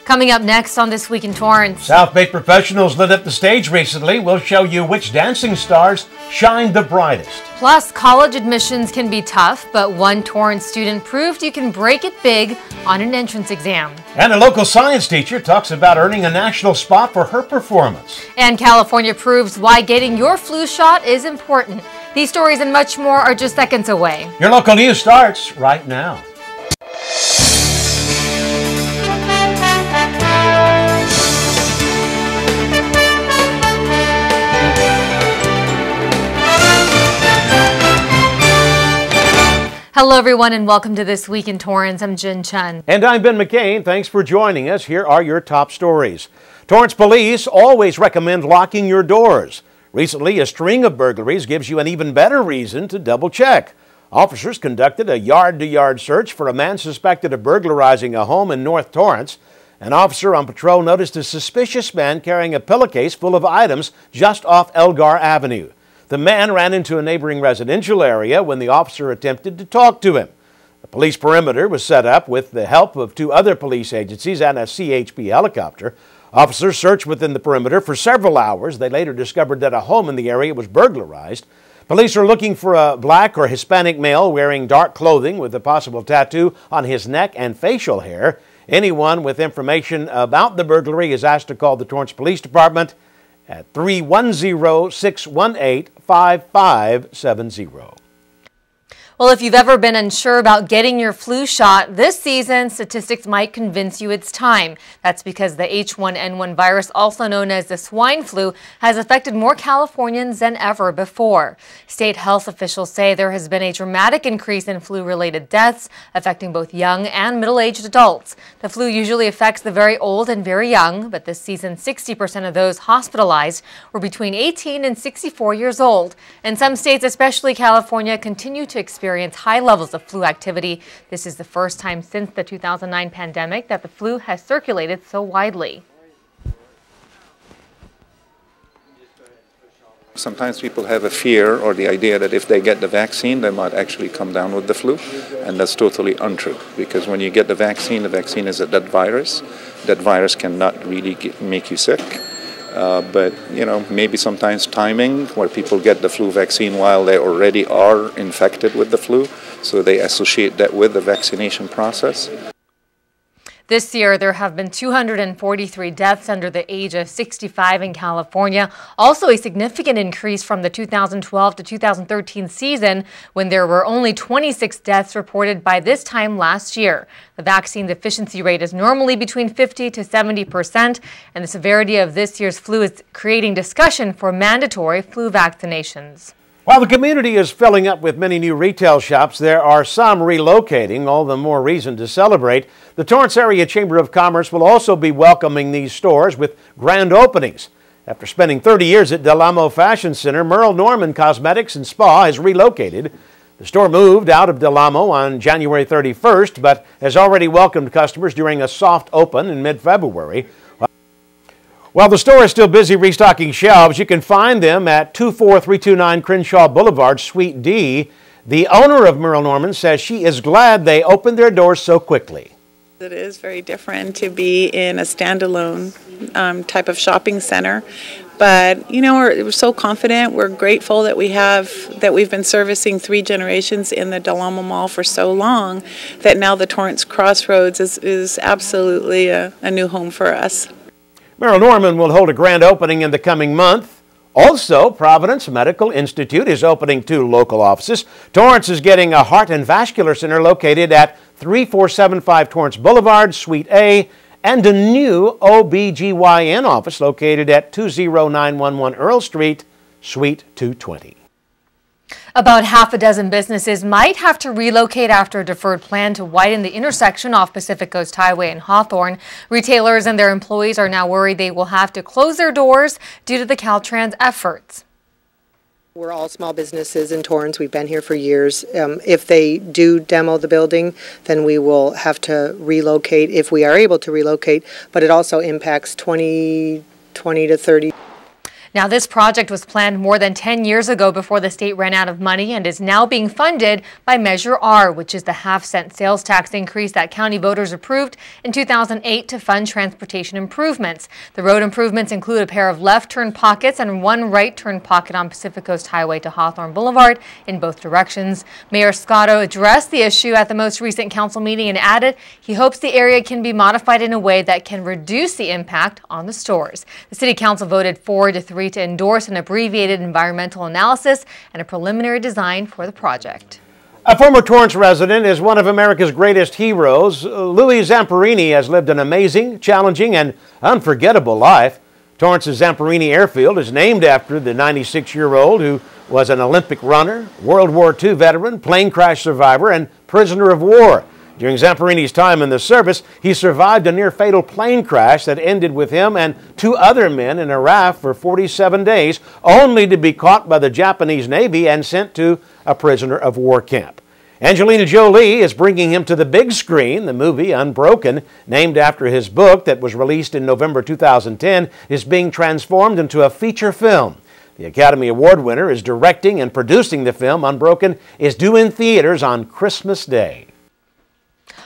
Coming up next on This Week in Torrance. South Bay professionals lit up the stage recently. We'll show you which dancing stars shine the brightest. Plus, college admissions can be tough, but one Torrance student proved you can break it big on an entrance exam. And a local science teacher talks about earning a national spot for her performance. And California proves why getting your flu shot is important. These stories and much more are just seconds away. Your local news starts right now. Hello everyone and welcome to This Week in Torrance. I'm Chun. And I'm McCain. Thanks for joining us. Here are your top stories. Torrance police always recommend locking your doors. Recently, a string of burglaries gives you an even better reason to double check. Officers conducted a yard-to-yard search for a man suspected of burglarizing a home in North Torrance. An officer on patrol noticed a suspicious man carrying a pillowcase full of items just off Elgar Avenue. The man ran into a neighboring residential area when the officer attempted to talk to him. A police perimeter was set up with the help of two other police agencies and a CHP helicopter. Officers searched within the perimeter for several hours. They later discovered that a home in the area was burglarized. Police are looking for a black or Hispanic male wearing dark clothing with a possible tattoo on his neck and facial hair. Anyone with information about the burglary is asked to call the Torrance Police Department at 310-618-5570. Well, if you've ever been unsure about getting your flu shot, this season, statistics might convince you it's time. That's because the H1N1 virus, also known as the swine flu, has affected more Californians than ever before. State health officials say there has been a dramatic increase in flu-related deaths, affecting both young and middle-aged adults. The flu usually affects the very old and very young, but this season, 60% of those hospitalized were between 18 and 64 years old. And some states, especially California, continue to experience high levels of flu activity. This is the first time since the 2009 pandemic that the flu has circulated so widely. Sometimes people have a fear or the idea that if they get the vaccine, they might actually come down with the flu, and that's totally untrue, because when you get the vaccine is a dead virus. That virus cannot really make you sick. But, you know, maybe sometimes timing where people get the flu vaccine while they already are infected with the flu, so they associate that with the vaccination process. This year, there have been 243 deaths under the age of 65 in California, also a significant increase from the 2012 to 2013 season when there were only 26 deaths reported by this time last year. The vaccine deficiency rate is normally between 50 to 70%, and the severity of this year's flu is creating discussion for mandatory flu vaccinations. While the community is filling up with many new retail shops, there are some relocating, all the more reason to celebrate. The Torrance Area Chamber of Commerce will also be welcoming these stores with grand openings. After spending 30 years at Del Amo Fashion Center, Merle Norman Cosmetics and Spa has relocated. The store moved out of Del Amo on January 31st, but has already welcomed customers during a soft open in mid-February. While the store is still busy restocking shelves, you can find them at 24329 Crenshaw Boulevard, Suite D. The owner of Merle Norman says she is glad they opened their doors so quickly. It is very different to be in a standalone type of shopping center. But, you know, we're so confident. We're grateful that we've been servicing 3 generations in the Del Amo Mall for so long that now the Torrance Crossroads is absolutely a new home for us. Merle Norman will hold a grand opening in the coming month. Also, Providence Medical Institute is opening 2 local offices. Torrance is getting a heart and vascular center located at 3475 Torrance Boulevard, Suite A, and a new OBGYN office located at 20911 Earl Street, Suite 220. About half a dozen businesses might have to relocate after a deferred plan to widen the intersection off Pacific Coast Highway in Hawthorne. Retailers and their employees are now worried they will have to close their doors due to the Caltrans efforts. We're all small businesses in Torrance. We've been here for years. If they do demo the building, then we will have to relocate if we are able to relocate, but it also impacts 20 to 30. Now, this project was planned more than 10 years ago before the state ran out of money and is now being funded by Measure R, which is the half-cent sales tax increase that county voters approved in 2008 to fund transportation improvements. The road improvements include a pair of left turn pockets and one right turn pocket on Pacific Coast Highway to Hawthorne Boulevard in both directions. Mayor Scotto addressed the issue at the most recent council meeting and added he hopes the area can be modified in a way that can reduce the impact on the stores. The City Council voted 4-3 to endorse an abbreviated environmental analysis and a preliminary design for the project. A former Torrance resident is one of America's greatest heroes. Louis Zamperini has lived an amazing, challenging, and unforgettable life. Torrance's Zamperini Airfield is named after the 96-year-old who was an Olympic runner, World War II veteran, plane crash survivor, and prisoner of war. During Zamperini's time in the service, he survived a near-fatal plane crash that ended with him and 2 other men in a raft for 47 days, only to be caught by the Japanese Navy and sent to a prisoner of war camp. Angelina Jolie is bringing him to the big screen. The movie, Unbroken, named after his book that was released in November 2010, is being transformed into a feature film. The Academy Award winner is directing and producing the film. Unbroken is due in theaters on Christmas Day.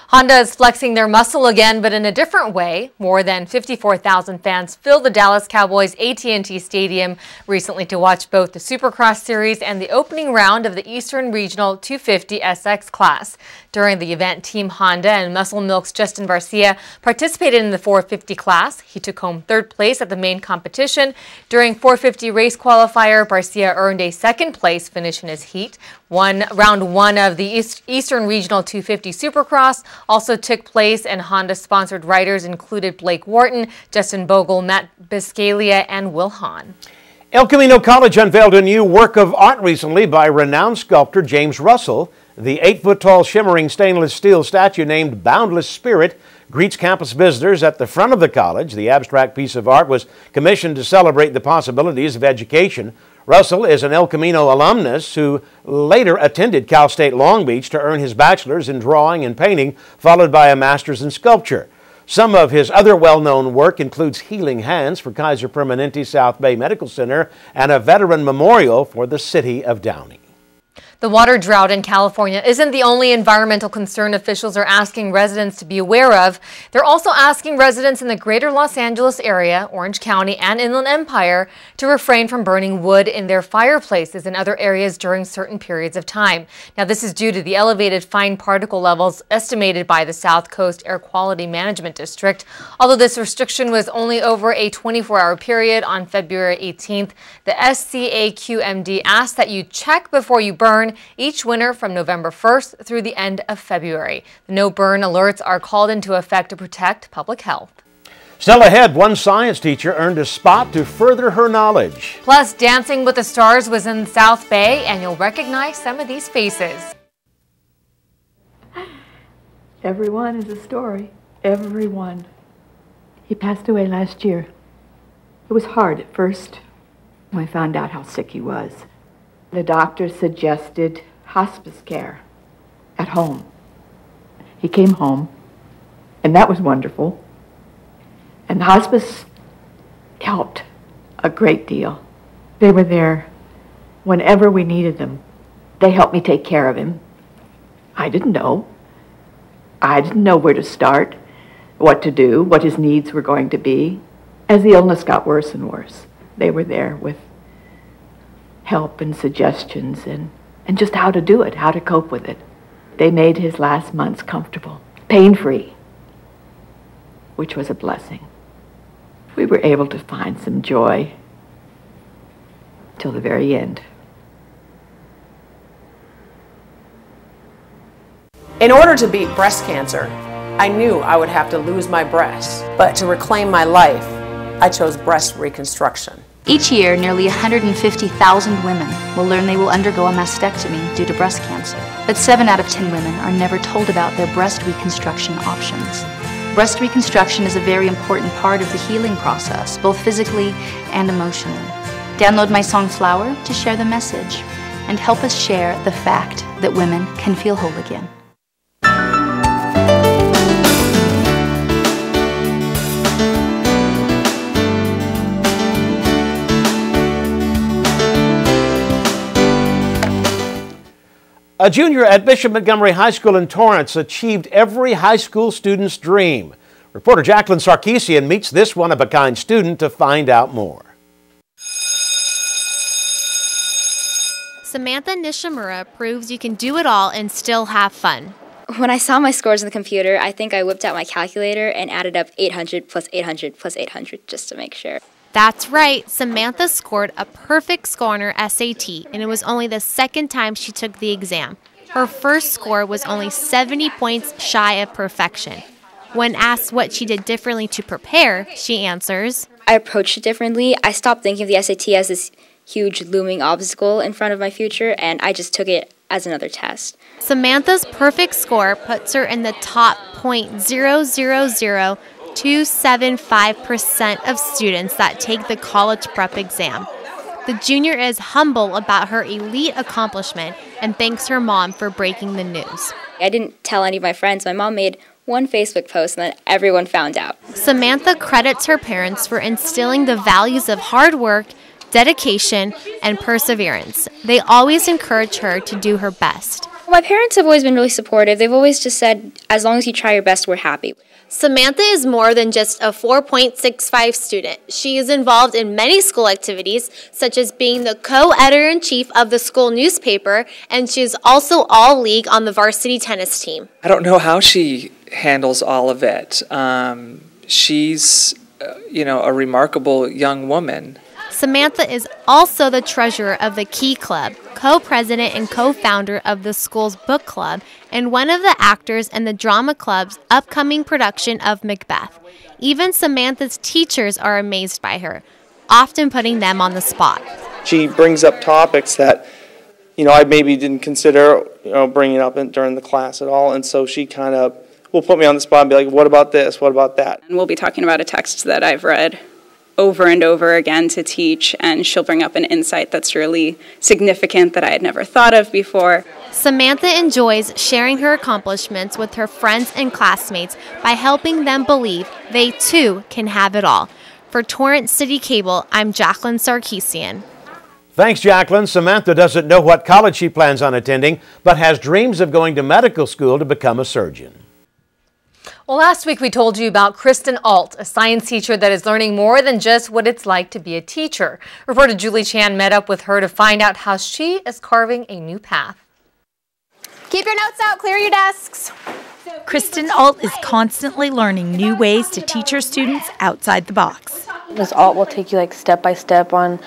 Honda is flexing their muscle again, but in a different way. More than 54,000 fans filled the Dallas Cowboys AT&T Stadium recently to watch both the Supercross series and the opening round of the Eastern Regional 250 SX class. During the event, Team Honda and Muscle Milk's Justin Garcia participated in the 450 class. He took home 3rd place at the main competition. During 450 race qualifier, Garcia earned a 2nd place finish in his heat. Round 1 of the Eastern Regional 250 Supercross also took place, and Honda-sponsored riders included Blake Wharton, Justin Bogle, Matt Biscaglia, and Will Hahn. El Camino College unveiled a new work of art recently by renowned sculptor James Russell. The 8-foot-tall shimmering stainless steel statue named Boundless Spirit greets campus visitors at the front of the college. The abstract piece of art was commissioned to celebrate the possibilities of education. Russell is an El Camino alumnus who later attended Cal State Long Beach to earn his bachelor's in drawing and painting, followed by a master's in sculpture. Some of his other well-known work includes Healing Hands for Kaiser Permanente South Bay Medical Center and a veteran memorial for the city of Downey. The water drought in California isn't the only environmental concern officials are asking residents to be aware of. They're also asking residents in the greater Los Angeles area, Orange County, and Inland Empire to refrain from burning wood in their fireplaces and other areas during certain periods of time. Now, this is due to the elevated fine particle levels estimated by the South Coast Air Quality Management District. Although this restriction was only over a 24-hour period on February 18th, the SCAQMD asks that you check before you burn each winter from November 1st through the end of February. The no-burn alerts are called into effect to protect public health. Still ahead, one science teacher earned a spot to further her knowledge. Plus, Dancing with the Stars was in South Bay, and you'll recognize some of these faces. Everyone is a story. Everyone. He passed away last year. It was hard at first when I found out how sick he was. The doctor suggested hospice care at home. He came home, and that was wonderful. And the hospice helped a great deal. They were there whenever we needed them. They helped me take care of him. I didn't know. I didn't know where to start, what to do, what his needs were going to be. As the illness got worse and worse, they were there with help and suggestions and just how to do it, how to cope with it. They made his last months comfortable, pain-free, which was a blessing. We were able to find some joy till the very end. In order to beat breast cancer, I knew I would have to lose my breasts. But to reclaim my life, I chose breast reconstruction. Each year, nearly 150,000 women will learn they will undergo a mastectomy due to breast cancer. But 7 out of 10 women are never told about their breast reconstruction options. Breast reconstruction is a very important part of the healing process, both physically and emotionally. Download my song Flower to share the message and help us share the fact that women can feel whole again. A junior at Bishop Montgomery High School in Torrance achieved every high school student's dream. Reporter Jacqueline Sarkeesian meets this one-of-a-kind student to find out more. Samantha Nishimura proves you can do it all and still have fun. When I saw my scores on the computer, I think I whipped out my calculator and added up 800 plus 800 plus 800 just to make sure. That's right, Samantha scored a perfect score on her SAT, and it was only the second time she took the exam. Her first score was only 70 points shy of perfection. When asked what she did differently to prepare, she answers, I approached it differently. I stopped thinking of the SAT as this huge looming obstacle in front of my future, and I just took it as another test. Samantha's perfect score puts her in the top 0.000275% of students that take the college prep exam. The junior is humble about her elite accomplishment and thanks her mom for breaking the news. I didn't tell any of my friends. My mom made one Facebook post and then everyone found out. Samantha credits her parents for instilling the values of hard work, dedication, and perseverance. They always encourage her to do her best. My parents have always been really supportive. They've always just said, as long as you try your best, we're happy. Samantha is more than just a 4.65 student. She is involved in many school activities, such as being the co-editor-in-chief of the school newspaper, and she is also all-league on the varsity tennis team. I don't know how she handles all of it. She's, a remarkable young woman. Samantha is also the treasurer of the Key Club, co-president and co-founder of the school's book club, and one of the actors in the drama club's upcoming production of Macbeth. Even Samantha's teachers are amazed by her, often putting them on the spot. She brings up topics that, I maybe didn't consider, bringing up during the class at all, and so she kind of will put me on the spot and be like, what about this, what about that? And we'll be talking about a text that I've read over and over again to teach, and she'll bring up an insight that's really significant that I had never thought of before. Samantha enjoys sharing her accomplishments with her friends and classmates by helping them believe they too can have it all. For Torrance CitiCABLE, I'm Jacqueline Sarkeesian. Thanks, Jacqueline. Samantha doesn't know what college she plans on attending, but has dreams of going to medical school to become a surgeon. Well, last week we told you about Kristen Alt, a science teacher that is learning more than just what it's like to be a teacher. Reporter Julie Chan met up with her to find out how she is carving a new path. Keep your notes out, clear your desks. Kristen Alt is constantly learning new ways to teach her students outside the box. Ms. Alt will take you step by step on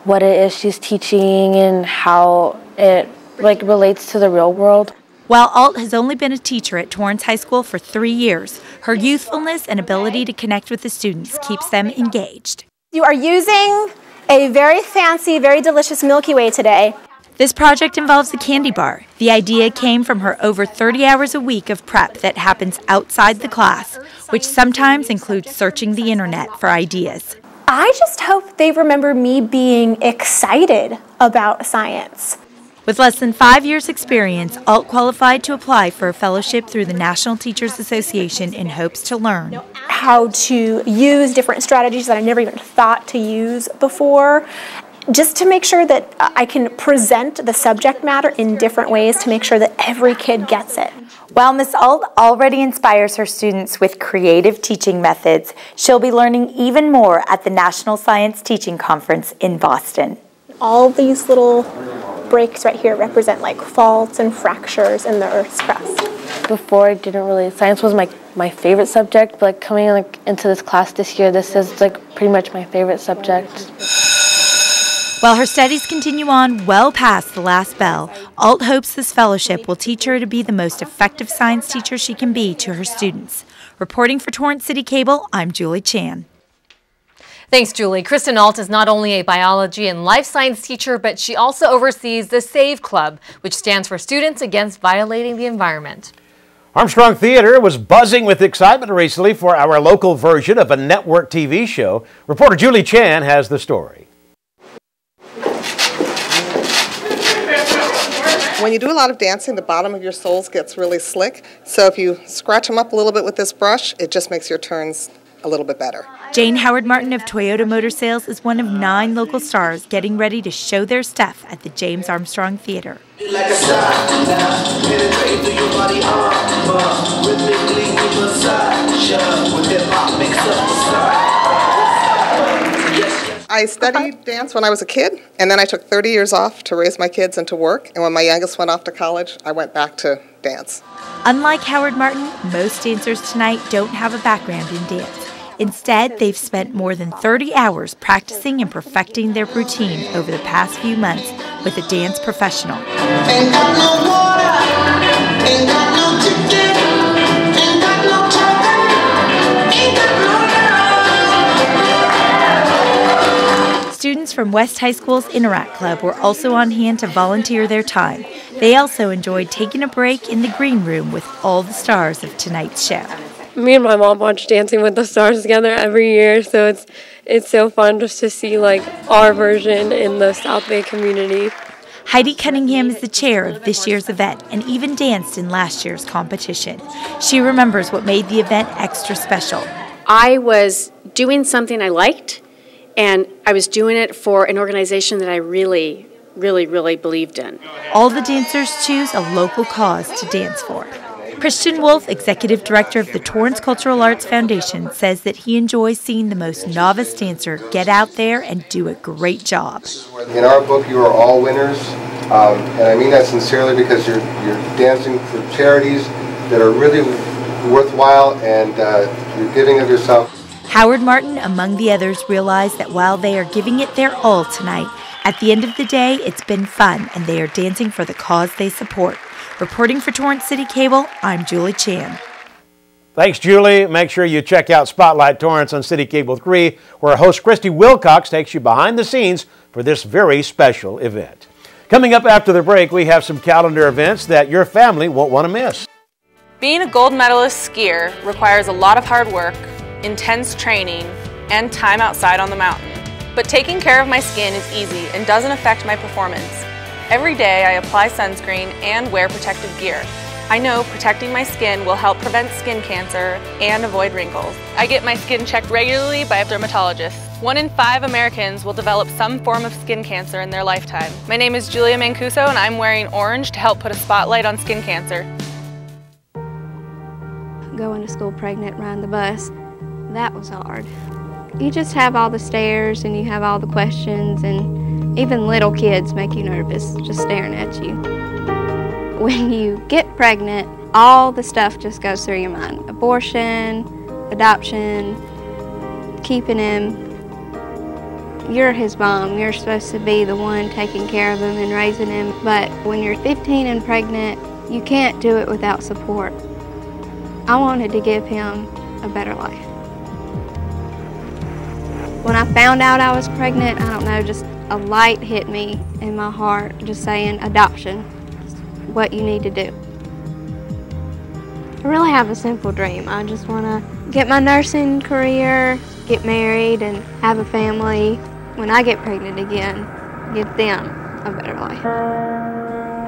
what it is she's teaching and how it relates to the real world. While Alt has only been a teacher at Torrance High School for 3 years, her youthfulness and ability to connect with the students keeps them engaged. You are using a very fancy, very delicious Milky Way today. This project involves a candy bar. The idea came from her over 30 hours a week of prep that happens outside the class, which sometimes includes searching the internet for ideas. I just hope they remember me being excited about science. With less than 5 years' experience, Alt qualified to apply for a fellowship through the National Teachers Association in hopes to learn how to use different strategies that I never even thought to use before, just to make sure that I can present the subject matter in different ways to make sure that every kid gets it. While Ms. Alt already inspires her students with creative teaching methods, she'll be learning even more at the National Science Teaching Conference in Boston. All these little breaks right here represent faults and fractures in the Earth's crust. Before, science was my favorite subject, but coming into this class this year, this is pretty much my favorite subject. While her studies continue on well past the last bell, Alt hopes this fellowship will teach her to be the most effective science teacher she can be to her students. Reporting for Torrance CitiCABLE, I'm Julie Chan. Thanks, Julie. Kristen Alt is not only a biology and life science teacher, but she also oversees the SAVE Club, which stands for Students Against Violating the Environment. Armstrong Theater was buzzing with excitement recently for our local version of a network TV show. Reporter Julie Chan has the story. When you do a lot of dancing, the bottom of your soles gets really slick. So if you scratch them up a little bit with this brush, it just makes your turns a little bit better. Jane Howard Martin of Toyota Motor Sales is one of 9 local stars getting ready to show their stuff at the James Armstrong Theater. I studied dance when I was a kid, and then I took 30 years off to raise my kids and to work. And when my youngest went off to college, I went back to dance. Unlike Howard Martin, most dancers tonight don't have a background in dance. Instead, they've spent more than 30 hours practicing and perfecting their routine over the past few months with a dance professional. Ain't got no water, ain't got no ticket, ain't got no time, ain't got no Students from West High School's Interact Club were also on hand to volunteer their time. They also enjoyed taking a break in the green room with all the stars of tonight's show. Me and my mom watch Dancing with the Stars together every year, so it's so fun just to see like our version in the South Bay community. Heidi Cunningham is the chair of this year's event and even danced in last year's competition. She remembers what made the event extra special. I was doing something I liked, and I was doing it for an organization that I really believed in. All the dancers choose a local cause to dance for. Christian Wolf, executive director of the Torrance Cultural Arts Foundation, says that he enjoys seeing the most novice dancer get out there and do a great job. In our book, you are all winners, and I mean that sincerely because you're dancing for charities that are really worthwhile, and you're giving of yourself. Howard Martin, among the others, realized that while they are giving it their all tonight, at the end of the day, it's been fun, and they are dancing for the cause they support. Reporting for Torrance City Cable, I'm Julie Chan. Thanks, Julie. Make sure you check out Spotlight Torrance on CitiCABLE 3, where host Christy Wilcox takes you behind the scenes for this very special event. Coming up after the break, we have some calendar events that your family won't want to miss. Being a gold medalist skier requires a lot of hard work, intense training, and time outside on the mountain. But taking care of my skin is easy and doesn't affect my performance. Every day I apply sunscreen and wear protective gear. I know protecting my skin will help prevent skin cancer and avoid wrinkles. I get my skin checked regularly by a dermatologist. 1 in 5 Americans will develop some form of skin cancer in their lifetime. My name is Julia Mancuso, and I'm wearing orange to help put a spotlight on skin cancer. Going to school pregnant, riding the bus, that was hard. You just have all the stares and you have all the questions, and even little kids make you nervous just staring at you. When you get pregnant, all the stuff just goes through your mind. Abortion, adoption, keeping him. You're his mom. You're supposed to be the one taking care of him and raising him. But when you're 15 and pregnant, you can't do it without support. I wanted to give him a better life. When I found out I was pregnant, I don't know, just a light hit me in my heart, just saying adoption is what you need to do. I really have a simple dream. I just want to get my nursing career, get married, and have a family. When I get pregnant again, give them a better life.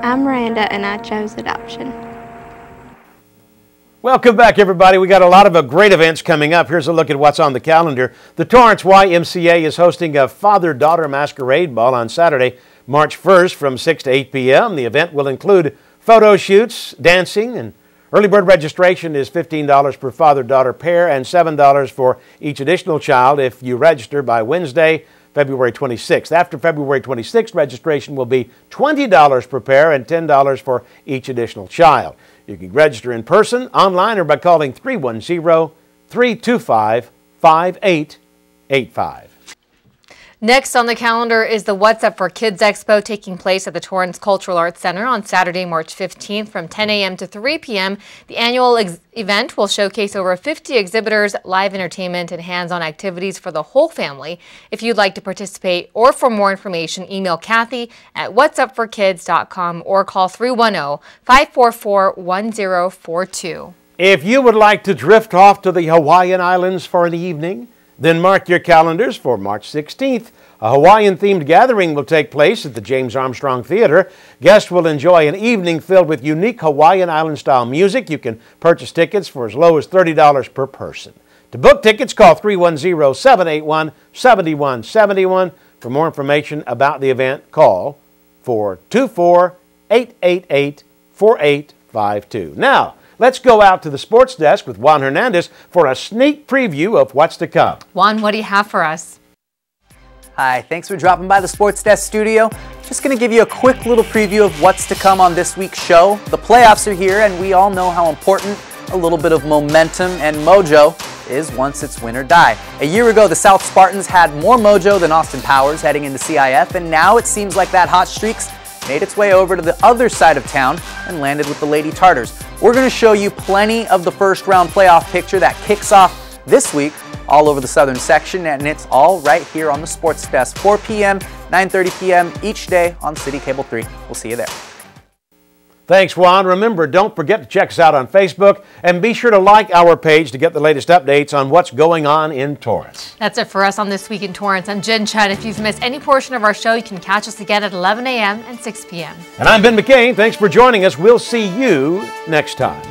I'm Miranda, and I chose adoption. Welcome back, everybody. We got a lot of great events coming up. Here's a look at what's on the calendar. The Torrance YMCA is hosting a father-daughter masquerade ball on Saturday, March 1st from 6 to 8 p.m. The event will include photo shoots, dancing, and early bird registration is $15 per father-daughter pair and $7 for each additional child if you register by Wednesday, February 26th. After February 26th, registration will be $20 per pair and $10 for each additional child. You can register in person, online, or by calling 310-325-5885. Next on the calendar is the What's Up for Kids Expo taking place at the Torrance Cultural Arts Center on Saturday, March 15th from 10 a.m. to 3 p.m. The annual event will showcase over 50 exhibitors, live entertainment, and hands-on activities for the whole family. If you'd like to participate or for more information, email Kathy at whatsupforkids.com or call 310-544-1042. If you would like to drift off to the Hawaiian Islands for an evening, then mark your calendars for March 16th. A Hawaiian-themed gathering will take place at the James Armstrong Theater. Guests will enjoy an evening filled with unique Hawaiian Island-style music. You can purchase tickets for as low as $30 per person. To book tickets, call 310-781-7171. For more information about the event, call 424-888-4852. Now, let's go out to the sports desk with Juan Hernandez for a sneak preview of what's to come. Juan, what do you have for us? Hi, thanks for dropping by the Sports Desk studio. Just going to give you a quick little preview of what's to come on this week's show. The playoffs are here, and we all know how important a little bit of momentum and mojo is once it's win or die. A year ago, the South Spartans had more mojo than Austin Powers heading into CIF, and now it seems like that hot streak's made its way over to the other side of town and landed with the Lady Tartars. We're going to show you plenty of the first round playoff picture that kicks off this week all over the southern section, and it's all right here on the Sports Desk, 4 p.m., 9:30 p.m. each day on CitiCABLE 3. We'll see you there. Thanks, Juan. Remember, don't forget to check us out on Facebook, and be sure to like our page to get the latest updates on what's going on in Torrance. That's it for us on This Week in Torrance. I'm Chun. If you've missed any portion of our show, you can catch us again at 11 a.m. and 6 p.m. And I'm Ben McCain. Thanks for joining us. We'll see you next time.